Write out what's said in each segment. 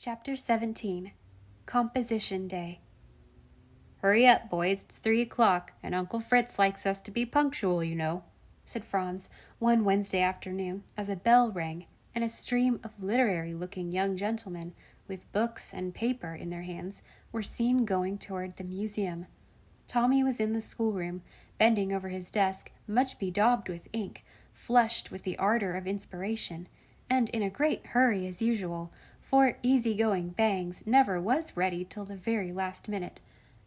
Chapter 17. Composition Day. "Hurry up, boys, it's 3 o'clock, and Uncle Fritz likes us to be punctual, you know," said Franz one Wednesday afternoon as a bell rang and a stream of literary-looking young gentlemen with books and paper in their hands were seen going toward the museum. Tommy was in the schoolroom, bending over his desk, much bedaubed with ink, flushed with the ardor of inspiration, and in a great hurry as usual, for easy-going Bangs never was ready till the very last minute.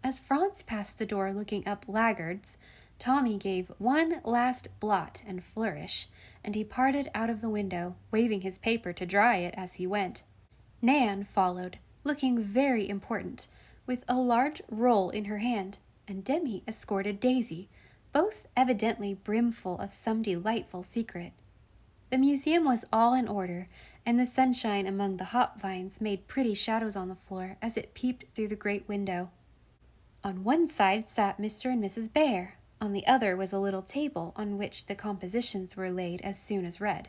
As Franz passed the door looking up laggards, Tommy gave one last blot and flourish, and he parted out of the window, waving his paper to dry it as he went. Nan followed, looking very important, with a large roll in her hand, and Demi escorted Daisy, both evidently brimful of some delightful secret. The museum was all in order, and the sunshine among the hop vines made pretty shadows on the floor as it peeped through the great window. On one side sat Mr. and Mrs. Bear. On the other was a little table on which the compositions were laid as soon as read,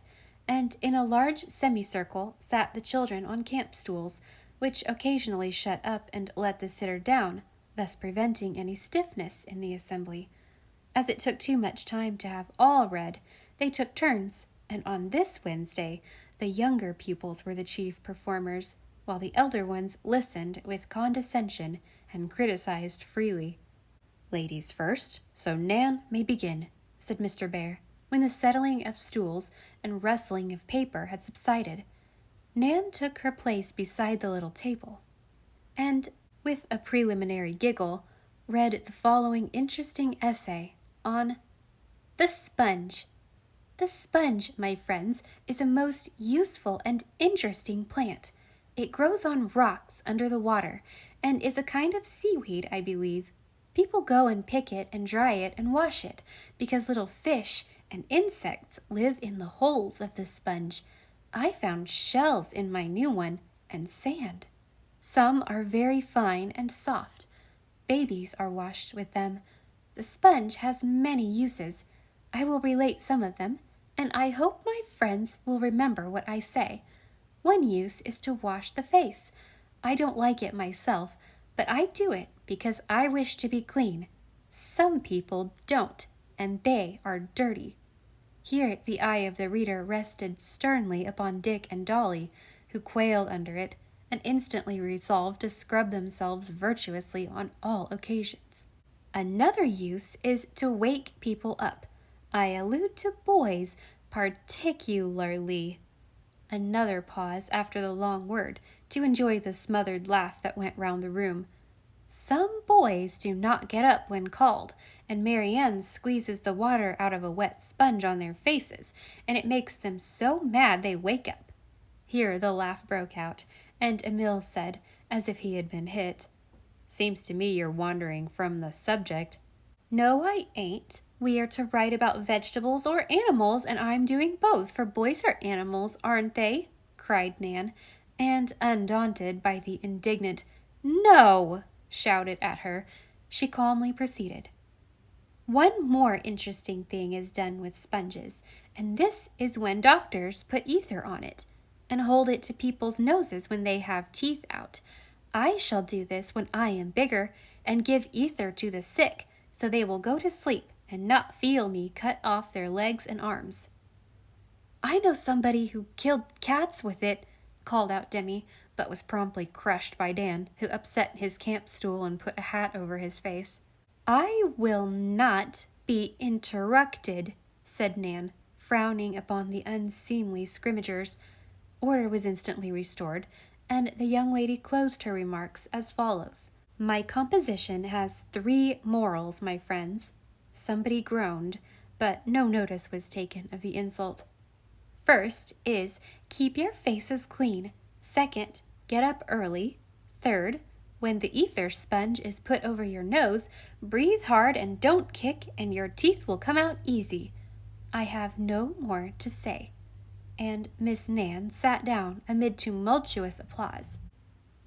and in a large semicircle sat the children on camp stools, which occasionally shut up and let the sitter down, thus preventing any stiffness in the assembly. As it took too much time to have all read, they took turns, and on this Wednesday the younger pupils were the chief performers, while the elder ones listened with condescension and criticized freely. "Ladies first, so Nan may begin," said Mr. Bear, when the settling of stools and rustling of paper had subsided. Nan took her place beside the little table, and, with a preliminary giggle, read the following interesting essay on the sponge. The sponge, my friends, is a most useful and interesting plant. It grows on rocks under the water, and is a kind of seaweed, I believe. People go and pick it and dry it and wash it, because little fish and insects live in the holes of the sponge. I found shells in my new one, and sand. Some are very fine and soft. Babies are washed with them. The sponge has many uses. I will relate some of them, and I hope my friends will remember what I say. One use is to wash the face. I don't like it myself, but I do it because I wish to be clean. Some people don't, and they are dirty." Here the eye of the reader rested sternly upon Dick and Dolly, who quailed under it, and instantly resolved to scrub themselves virtuously on all occasions. "Another use is to wake people up. I allude to boys particularly." Another pause after the long word, to enjoy the smothered laugh that went round the room. "Some boys do not get up when called, and Marianne squeezes the water out of a wet sponge on their faces, and it makes them so mad they wake up." Here the laugh broke out, and Emil said, as if he had been hit, "Seems to me you're wandering from the subject." "No, I ain't. We are to write about vegetables or animals, and I'm doing both, for boys are animals, aren't they?" cried Nan, and, undaunted by the indignant "No!" shouted at her, she calmly proceeded. "One more interesting thing is done with sponges, and this is when doctors put ether on it, and hold it to people's noses when they have teeth out. I shall do this when I am bigger, and give ether to the sick, so they will go to sleep and not feel me cut off their legs and arms." "I know somebody who killed cats with it," called out Demi, but was promptly crushed by Dan, who upset his camp stool and put a hat over his face. "I will not be interrupted," said Nan, frowning upon the unseemly scrimmagers. Order was instantly restored, and the young lady closed her remarks as follows. "My composition has 3 morals, my friends." Somebody groaned, but no notice was taken of the insult. "First is, keep your faces clean. Second, get up early. Third, when the ether sponge is put over your nose, breathe hard and don't kick, and your teeth will come out easy. I have no more to say." And Miss Nan sat down amid tumultuous applause.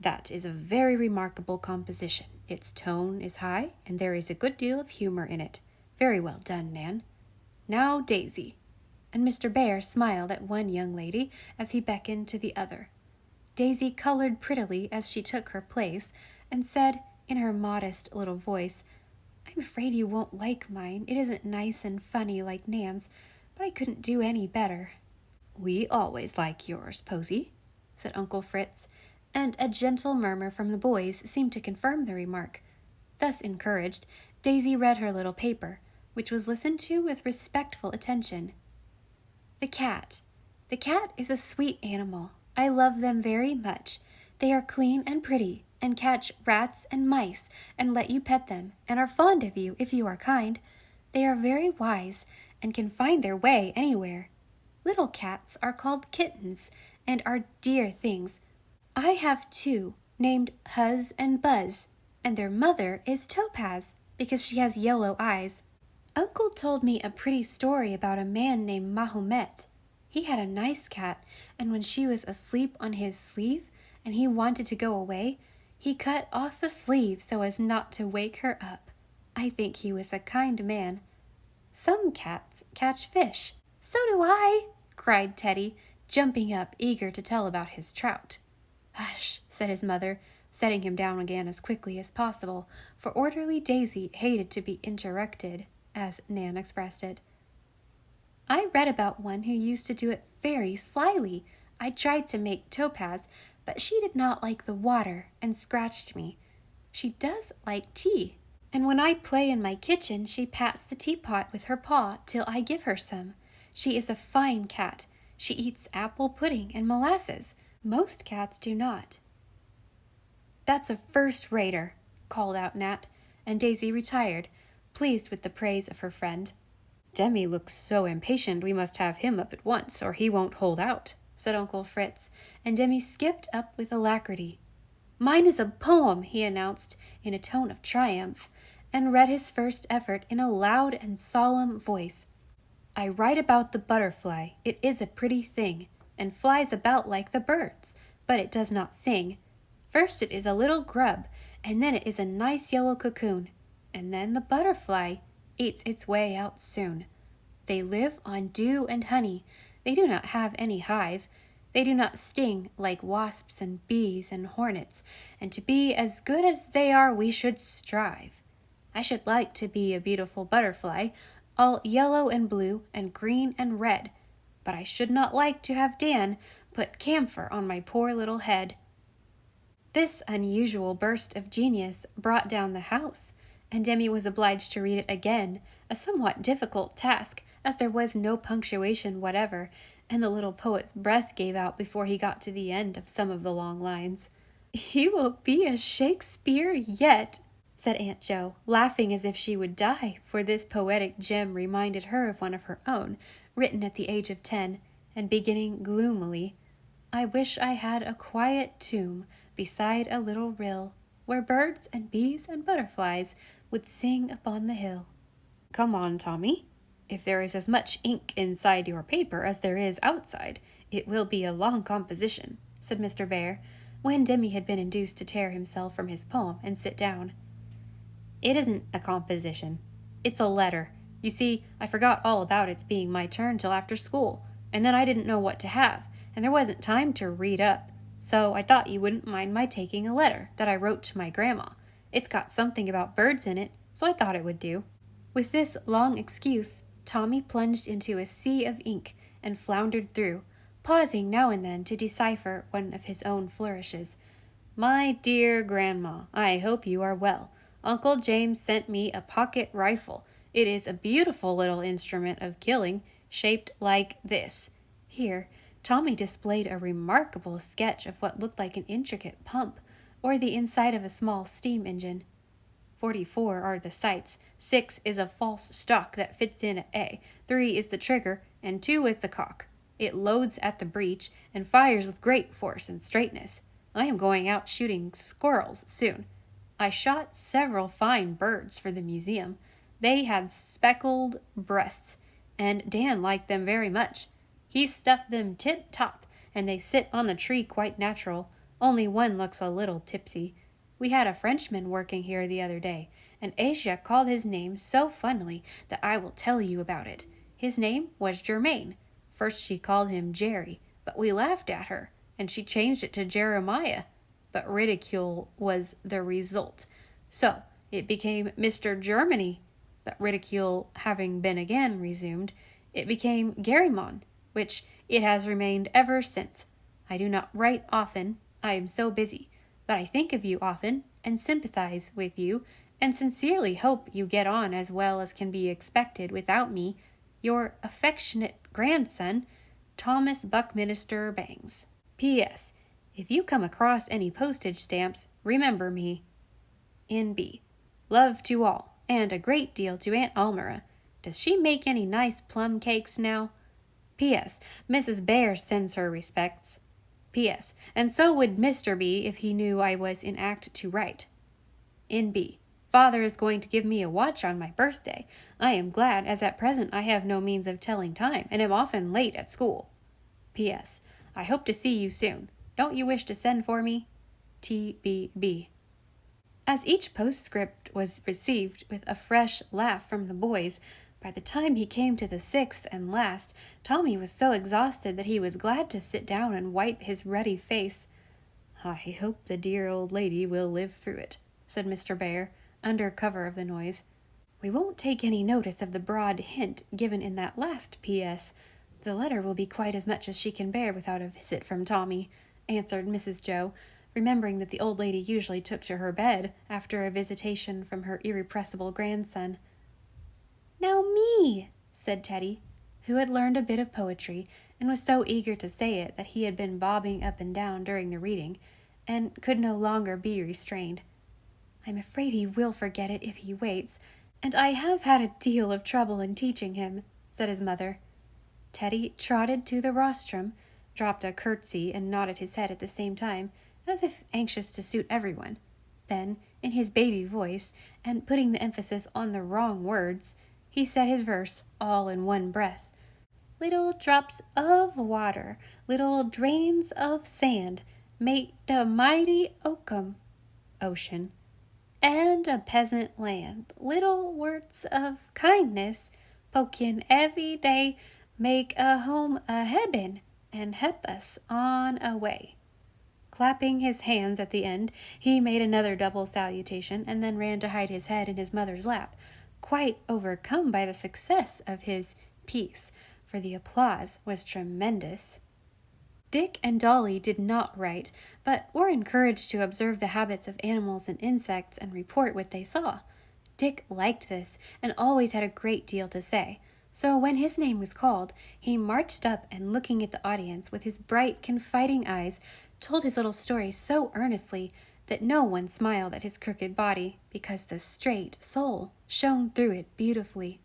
"That is a very remarkable composition. Its tone is high, and there is a good deal of humor in it. Very well done, Nan. Now, Daisy." And Mr. Bear smiled at one young lady as he beckoned to the other. Daisy colored prettily as she took her place and said in her modest little voice, "I'm afraid you won't like mine. It isn't nice and funny like Nan's, but I couldn't do any better." "We always like yours, Posy," said Uncle Fritz, and a gentle murmur from the boys seemed to confirm the remark. Thus encouraged, Daisy read her little paper, which was listened to with respectful attention. The cat. The cat is a sweet animal. I love them very much. They are clean and pretty, and catch rats and mice, and let you pet them, and are fond of you if you are kind. They are very wise, and can find their way anywhere. Little cats are called kittens, and are dear things. I have two, named Huzz and Buzz, and their mother is Topaz, because she has yellow eyes. Uncle told me a pretty story about a man named Mahomet. He had a nice cat, and when she was asleep on his sleeve and he wanted to go away, he cut off the sleeve so as not to wake her up. I think he was a kind man. Some cats catch fish. "So do I," cried Teddy, jumping up, eager to tell about his trout. "Hush," said his mother, setting him down again as quickly as possible, for orderly Daisy hated to be interrupted, as Nan expressed it. "I read about one who used to do it very slyly. I tried to make Topaz, but she did not like the water and scratched me. She does like tea, and when I play in my kitchen, she pats the teapot with her paw till I give her some. She is a fine cat. She eats apple pudding and molasses. Most cats do not." "That's a first-rater," called out Nat, and Daisy retired, pleased with the praise of her friend. "Demi looks so impatient we must have him up at once, or he won't hold out," said Uncle Fritz, and Demi skipped up with alacrity. "Mine is a poem," he announced in a tone of triumph, and read his first effort in a loud and solemn voice. "I write about the butterfly. It is a pretty thing, and flies about like the birds, but it does not sing. First it is a little grub, and then it is a nice yellow cocoon, and then the butterfly eats its way out soon. They live on dew and honey. They do not have any hive. They do not sting like wasps and bees and hornets, and to be as good as they are we should strive. I should like to be a beautiful butterfly, all yellow and blue and green and red, but I should not like to have Dan put camphor on my poor little head." This unusual burst of genius brought down the house, and Demi was obliged to read it again, a somewhat difficult task, as there was no punctuation whatever, and the little poet's breath gave out before he got to the end of some of the long lines. "He will be a Shakespeare yet," said Aunt Jo, laughing as if she would die, for this poetic gem reminded her of one of her own, written at the age of 10, and beginning gloomily, "I wish I had a quiet tomb beside a little rill, where birds and bees and butterflies would sing upon the hill." "Come on, Tommy. If there is as much ink inside your paper as there is outside, it will be a long composition," said Mr. Bear, when Demi had been induced to tear himself from his poem and sit down. "It isn't a composition. It's a letter. You see, I forgot all about its being my turn till after school, and then I didn't know what to have, and there wasn't time to read up. So I thought you wouldn't mind my taking a letter that I wrote to my grandma. It's got something about birds in it, so I thought it would do." With this long excuse, Tommy plunged into a sea of ink and floundered through, pausing now and then to decipher one of his own flourishes. "My dear Grandma, I hope you are well. Uncle James sent me a pocket rifle. It is a beautiful little instrument of killing, shaped like this." Here, Tommy displayed a remarkable sketch of what looked like an intricate pump, or the inside of a small steam engine. 44 are the sights, 6 is a false stock that fits in at A, 3 is the trigger, and 2 is the cock. It loads at the breech and fires with great force and straightness. I am going out shooting squirrels soon. I shot several fine birds for the museum. They had speckled breasts, and Dan liked them very much. He stuffed them tip-top, and they sit on the tree quite natural, only one looks a little tipsy. We had a Frenchman working here the other day, and Asia called his name so funnily that I will tell you about it. His name was Germain. First she called him Jerry, but we laughed at her. and she changed it to Jeremiah. But ridicule was the result. So it became Mr. Germany. But ridicule having been again resumed, it became Garimon, which it has remained ever since. I do not write often, I am so busy, but I think of you often, and sympathize with you, and sincerely hope you get on as well as can be expected without me. Your affectionate grandson, Thomas Buckminster Bangs. P.S. If you come across any postage stamps, remember me. N.B. Love to all, and a great deal to Aunt Almira. Does she make any nice plum cakes now? P.S. Mrs. Bear sends her respects. P.S. And so would Mr. B if he knew I was in act to write. N.B. Father is going to give me a watch on my birthday. I am glad, as at present I have no means of telling time, and am often late at school. P.S. I hope to see you soon. Don't you wish to send for me? T.B.B. As each postscript was received with a fresh laugh from the boys, by the time he came to the sixth and last, Tommy was so exhausted that he was glad to sit down and wipe his ruddy face. I hope the dear old lady will live through it, said Mr. Bear, under cover of the noise. We won't take any notice of the broad hint given in that last P.S. The letter will be quite as much as she can bear without a visit from Tommy, answered Mrs. Joe, remembering that the old lady usually took to her bed after a visitation from her irrepressible grandson. Now me, said Teddy, who had learned a bit of poetry and was so eager to say it that he had been bobbing up and down during the reading, and could no longer be restrained. I'm afraid he will forget it if he waits, and I have had a deal of trouble in teaching him, said his mother. Teddy trotted to the rostrum, dropped a curtsy, and nodded his head at the same time, as if anxious to suit everyone. Then, in his baby voice, and putting the emphasis on the wrong words, he said his verse all in one breath. Little drops of water, little drains of sand, make the mighty ocean, and a peasant land. Little words of kindness, pokin' every day, make a home a heaven, and help us on a way. Clapping his hands at the end, he made another double salutation, and then ran to hide his head in his mother's lap, quite overcome by the success of his piece, for the applause was tremendous. Dick and Dolly did not write, but were encouraged to observe the habits of animals and insects and report what they saw. Dick liked this, and always had a great deal to say. So when his name was called, he marched up and, looking at the audience with his bright, confiding eyes, told his little story so earnestly that no one smiled at his crooked body, because the straight soul shone through it beautifully.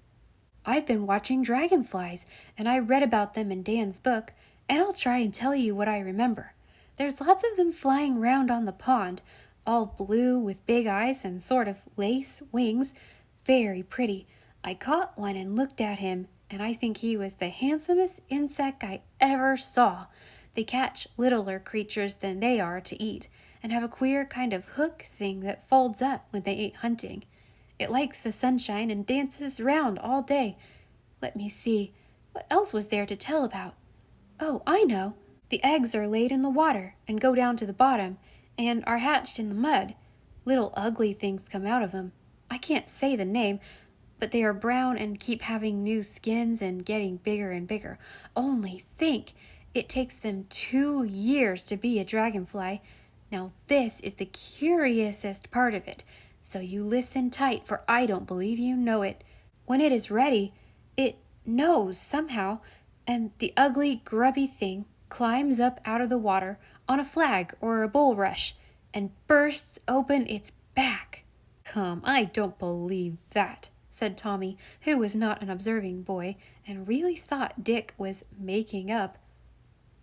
I've been watching dragonflies, and I read about them in Dan's book, and I'll try and tell you what I remember. There's lots of them flying round on the pond, all blue with big eyes and sort of lace wings, very pretty. I caught one and looked at him, and I think he was the handsomest insect I ever saw. They catch littler creatures than they are to eat, and have a queer kind of hook thing that folds up when they ain't hunting. It likes the sunshine and dances round all day. Let me see, what else was there to tell about? Oh, I know. The eggs are laid in the water and go down to the bottom, and are hatched in the mud. Little ugly things come out of 'em. I can't say the name, but they are brown and keep having new skins and getting bigger and bigger. Only think! It takes them 2 years to be a dragonfly. Now this is the curiousest part of it, so you listen tight, for I don't believe you know it. When it is ready, it knows somehow, and the ugly, grubby thing climbs up out of the water on a flag or a bulrush, and bursts open its back. Come, I don't believe that, said Tommy, who was not an observing boy, and really thought Dick was making up.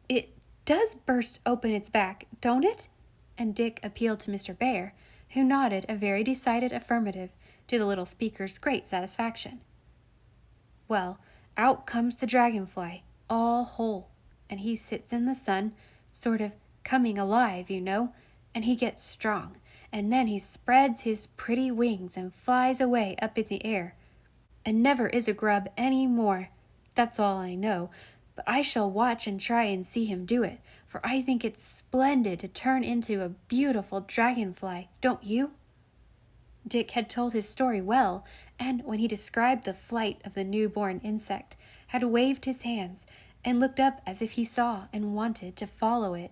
It does burst open its back, don't it? And Dick appealed to Mr. Bear, who nodded a very decided affirmative, to the little speaker's great satisfaction. Well, out comes the dragonfly, all whole, and he sits in the sun, sort of coming alive, you know, and he gets strong, and then he spreads his pretty wings and flies away up in the air, and never is a grub any more. That's all I know, but I shall watch and try and see him do it, for I think it's splendid to turn into a beautiful dragonfly, don't you?" Dick had told his story well, and when he described the flight of the newborn insect, had waved his hands and looked up as if he saw and wanted to follow it.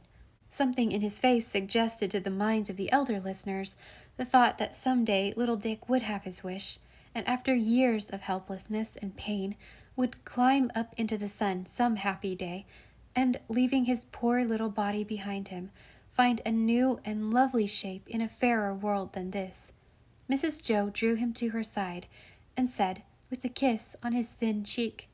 Something in his face suggested to the minds of the elder listeners the thought that some day little Dick would have his wish, and after years of helplessness and pain, would climb up into the sun some happy day, and, leaving his poor little body behind him, find a new and lovely shape in a fairer world than this. Mrs. Joe drew him to her side and said, with a kiss on his thin cheek,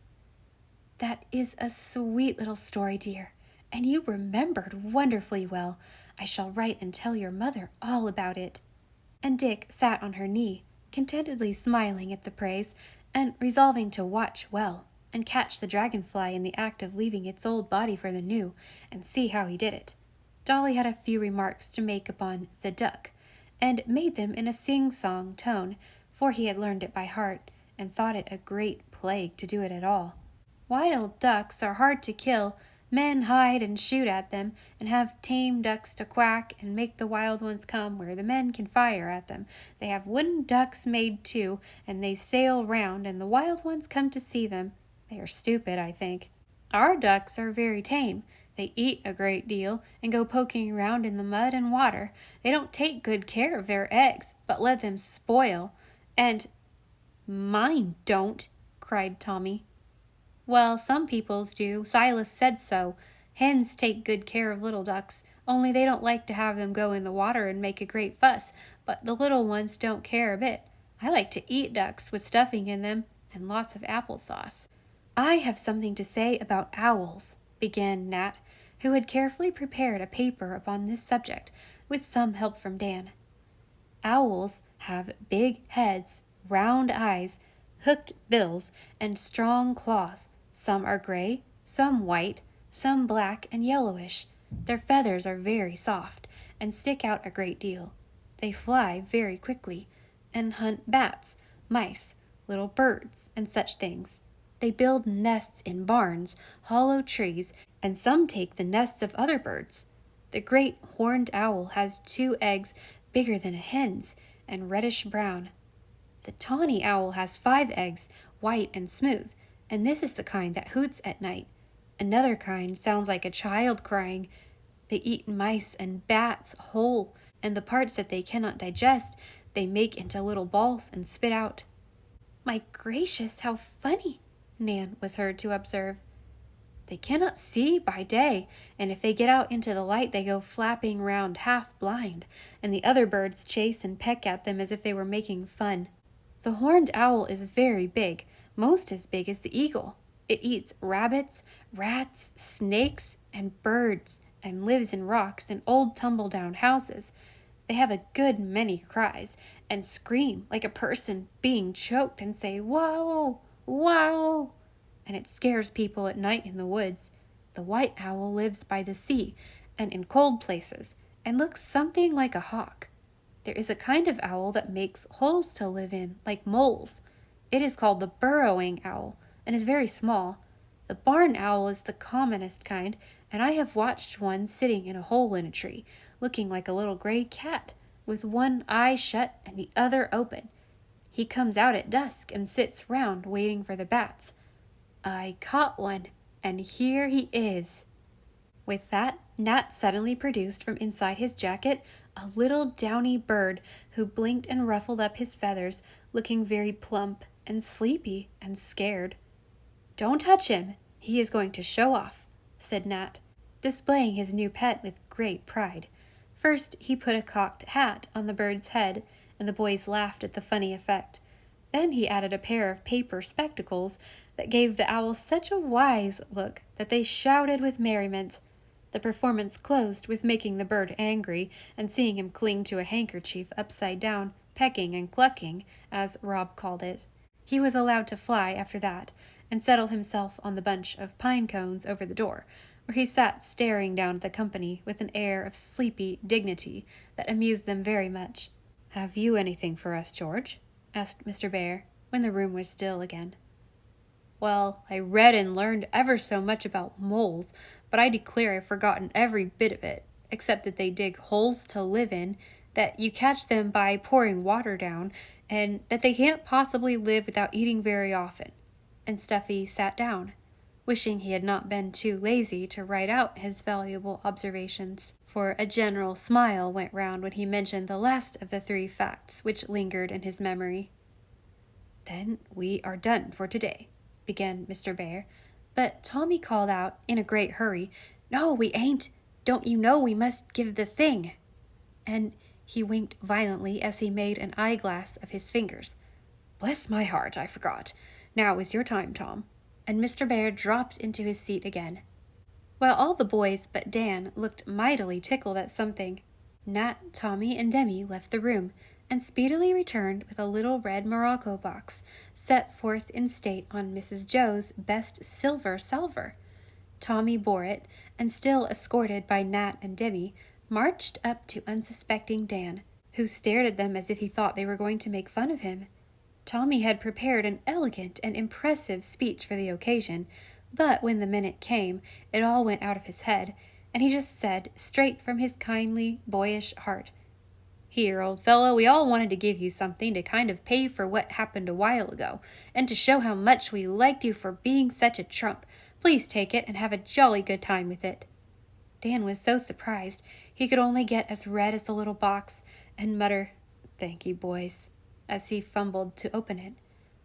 "That is a sweet little story, dear, and you remembered wonderfully well. I shall write and tell your mother all about it." And Dick sat on her knee, contentedly smiling at the praise, and resolving to watch well, and catch the dragonfly in the act of leaving its old body for the new, and see how he did it. Dolly had a few remarks to make upon the duck, and made them in a sing-song tone, for he had learned it by heart, and thought it a great plague to do it at all. Wild ducks are hard to kill. Men hide and shoot at them, and have tame ducks to quack and make the wild ones come where the men can fire at them. They have wooden ducks made too, and they sail round, and the wild ones come to see them. They are stupid, I think. Our ducks are very tame. They eat a great deal, and go poking around in the mud and water. They don't take good care of their eggs, but let them spoil. And mine don't, cried Tommy. Well, some people's do. Silas said so. Hens take good care of little ducks, only they don't like to have them go in the water and make a great fuss, but the little ones don't care a bit. I like to eat ducks with stuffing in them, and lots of applesauce. I have something to say about owls, began Nat, who had carefully prepared a paper upon this subject, with some help from Dan. Owls have big heads, round eyes, hooked bills, and strong claws. Some are gray, some white, some black and yellowish. Their feathers are very soft, and stick out a great deal. They fly very quickly, and hunt bats, mice, little birds, and such things. They build nests in barns, hollow trees, and some take the nests of other birds. The great horned owl has 2 eggs bigger than a hen's, and reddish-brown. The tawny owl has 5 eggs, white and smooth, and this is the kind that hoots at night. Another kind sounds like a child crying. They eat mice and bats whole, and the parts that they cannot digest they make into little balls and spit out. "My gracious, how funny!" Nan was heard to observe. "They cannot see by day, and if they get out into the light they go flapping round half blind, and the other birds chase and peck at them as if they were making fun. The horned owl is very big, most as big as the eagle. It eats rabbits, rats, snakes, and birds, and lives in rocks and old tumble-down houses. They have a good many cries, and scream like a person being choked, and say, 'Wow! Wow!' and it scares people at night in the woods. The white owl lives by the sea and in cold places, and looks something like a hawk. There is a kind of owl that makes holes to live in, like moles. It is called the burrowing owl, and is very small. The barn owl is the commonest kind, and I have watched one sitting in a hole in a tree, looking like a little gray cat, with one eye shut and the other open. He comes out at dusk and sits round waiting for the bats. I caught one, and here he is." With that, Nat suddenly produced from inside his jacket a little downy bird who blinked and ruffled up his feathers, looking very plump and sleepy and scared. "Don't touch him. He is going to show off," said Nat, displaying his new pet with great pride. First, he put a cocked hat on the bird's head, and the boys laughed at the funny effect. Then he added a pair of paper spectacles that gave the owl such a wise look that they shouted with merriment. The performance closed with making the bird angry and seeing him cling to a handkerchief upside down, pecking and clucking, as Rob called it. He was allowed to fly after that, and settle himself on the bunch of pine cones over the door, where he sat staring down at the company with an air of sleepy dignity that amused them very much. "Have you anything for us, George?" asked Mr. Bear, when the room was still again. Well, I read and learned ever so much about moles, but I declare I've forgotten every bit of it, except that they dig holes to live in, that you catch them by pouring water down, and that they can't possibly live without eating very often. And Stuffy sat down, wishing he had not been too lazy to write out his valuable observations, for a general smile went round when he mentioned the last of the 3 facts which lingered in his memory. Then we are done for today, began Mr. Bear, but Tommy called out in a great hurry, No, we ain't! Don't you know we must give the thing? And he winked violently as he made an eyeglass of his fingers. Bless my heart, I forgot. Now is your time, Tom. And Mr. Bear dropped into his seat again. While all the boys but Dan looked mightily tickled at something, Nat, Tommy, and Demi left the room, and speedily returned with a little red morocco box, set forth in state on Mrs. Joe's best silver salver. Tommy bore it, and still escorted by Nat and Demi, marched up to unsuspecting Dan, who stared at them as if he thought they were going to make fun of him. Tommy had prepared an elegant and impressive speech for the occasion, but when the minute came, it all went out of his head, and he just said, straight from his kindly, boyish heart, Here, old fellow, we all wanted to give you something to kind of pay for what happened a while ago, and to show how much we liked you for being such a trump. Please take it and have a jolly good time with it. Dan was so surprised he could only get as red as the little box and mutter, Thank you, boys, as he fumbled to open it.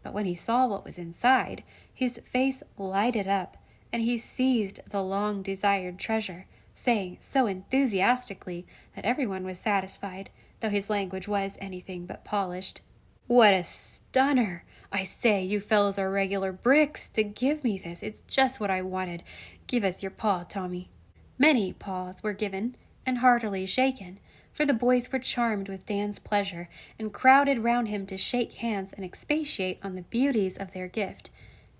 But when he saw what was inside, his face lighted up, and he seized the long-desired treasure, saying so enthusiastically that everyone was satisfied, though his language was anything but polished. What a stunner! I say, you fellows are regular bricks to give me this. It's just what I wanted. Give us your paw, Tommy. Many paws were given, and heartily shaken, for the boys were charmed with Dan's pleasure, and crowded round him to shake hands and expatiate on the beauties of their gift.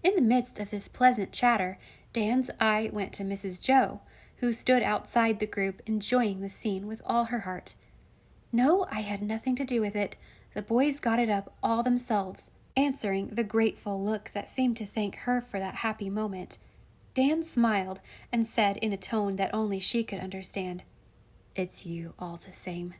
In the midst of this pleasant chatter, Dan's eye went to Mrs. Joe, who stood outside the group enjoying the scene with all her heart. No, I had nothing to do with it. The boys got it up all themselves, answering the grateful look that seemed to thank her for that happy moment. Dan smiled and said in a tone that only she could understand, It's you all the same.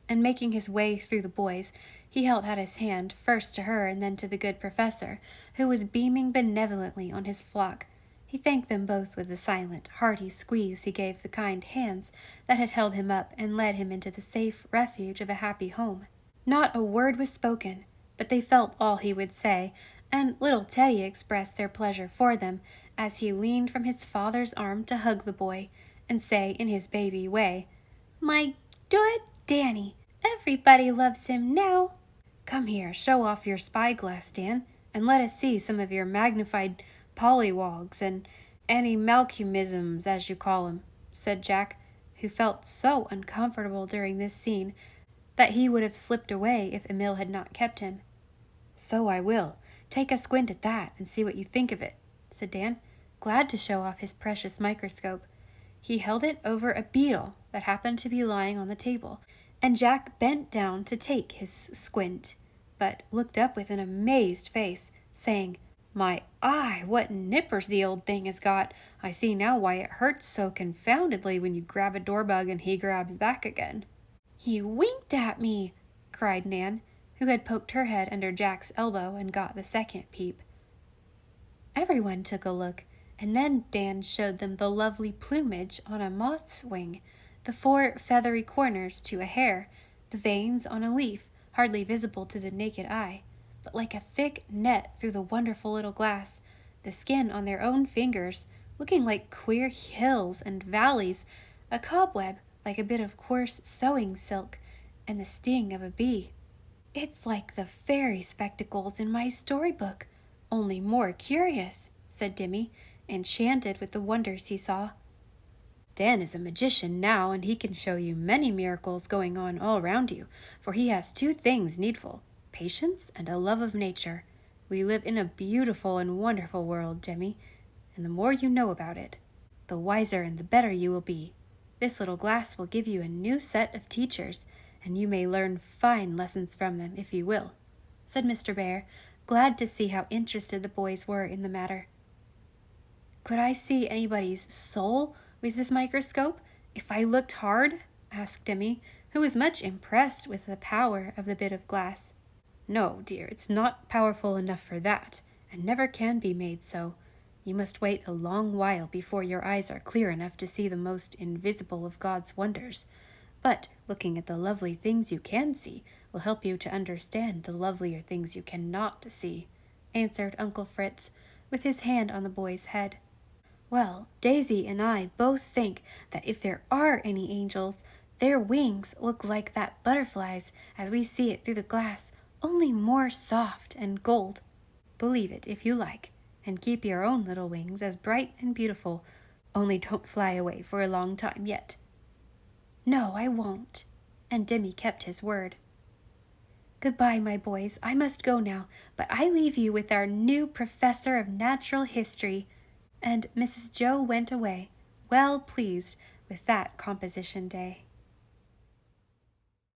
And making his way through the boys, he held out his hand first to her and then to the good professor, who was beaming benevolently on his flock. He thanked them both with the silent, hearty squeeze he gave the kind hands that had held him up and led him into the safe refuge of a happy home. Not a word was spoken, but they felt all he would say, and little Teddy expressed their pleasure for them as he leaned from his father's arm to hug the boy and say in his baby way, My good Danny, everybody loves him now. Come here, show off your spyglass, Dan, and let us see some of your magnified pollywogs and animalcumisms, as you call 'em, said Jack, who felt so uncomfortable during this scene that he would have slipped away if Emil had not kept him. So I will. Take a squint at that and see what you think of it, said Dan, glad to show off his precious microscope. He held it over a beetle that happened to be lying on the table, and Jack bent down to take his squint, but looked up with an amazed face, saying, My eye, what nippers the old thing has got. I see now why it hurts so confoundedly when you grab a doorbug and he grabs back again. He winked at me, cried Nan, who had poked her head under Jack's elbow and got the second peep. Everyone took a look, and then Dan showed them the lovely plumage on a moth's wing, the 4 feathery corners to a hair, the veins on a leaf, hardly visible to the naked eye, but like a thick net through the wonderful little glass, the skin on their own fingers, looking like queer hills and valleys, a cobweb like a bit of coarse sewing silk, and the sting of a bee. It's like the fairy spectacles in my storybook, only more curious, said Dimmy, enchanted with the wonders he saw. Dan is a magician now, and he can show you many miracles going on all round you, for he has 2 things needful, patience and a love of nature. We live in a beautiful and wonderful world, Jemmy, and the more you know about it, the wiser and the better you will be. This little glass will give you a new set of teachers, and you may learn fine lessons from them if you will, said Mr. Bear, glad to see how interested the boys were in the matter. "Could I see anybody's soul with this microscope if I looked hard?" asked Demi, who was much impressed with the power of the bit of glass. "No, dear, it's not powerful enough for that, and never can be made so. You must wait a long while before your eyes are clear enough to see the most invisible of God's wonders. But looking at the lovely things you can see will help you to understand the lovelier things you cannot see," answered Uncle Fritz, with his hand on the boy's head. "Well, Daisy and I both think that if there are any angels, their wings look like that butterfly's as we see it through the glass, only more soft and gold. Believe it if you like, and keep your own little wings as bright and beautiful, only don't fly away for a long time yet." "No, I won't," and Demi kept his word. "Goodbye, my boys. I must go now, but I leave you with our new professor of natural history." And Mrs. Joe went away, well pleased with that composition day.